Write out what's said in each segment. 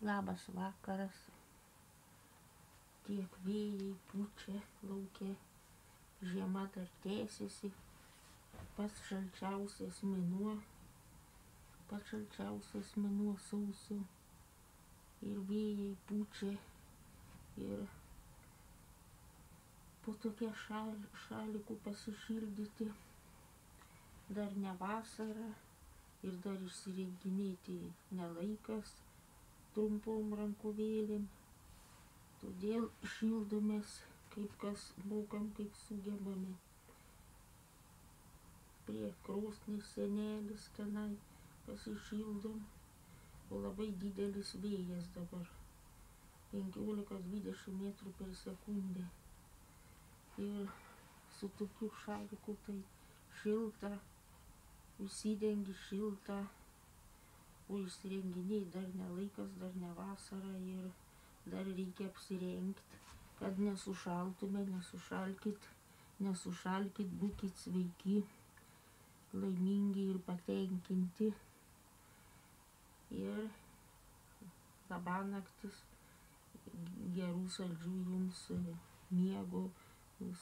Labas vakaras. Tiek vėjai pučia lauke, žiema dar tęsiasi, pats šalčiausias mėnuo sausio. Ir vėjai pučia ir po tokią šalikų pasišildyti. Dar ne vasara ir dar išsirenginėti nelaikas trumpom rankovėlėm. Todėl šildomės, kaip kas mokam, kaip sugebame. Prie krosnies senelis tenai pasišildom, o labai didelis vėjas dabar, 15-20 metrų per sekundę. Ir su tokiu šaliku tai šilta, užsidengi šilta, o išsirenginėti dar ne laikas, dar ne vasara ir dar reikia apsirengti, kad nesušaltume, nesušalkit, būkit sveiki, laimingi ir patenkinti. Ir labanaktis, gerų saldžių jums miego,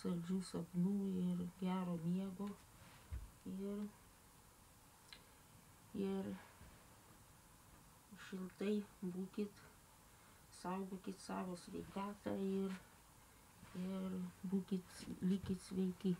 saldžių sapnų ir gero miego. Ir šiltai būkit, saugokit savo sveikatą ir likit sveiki.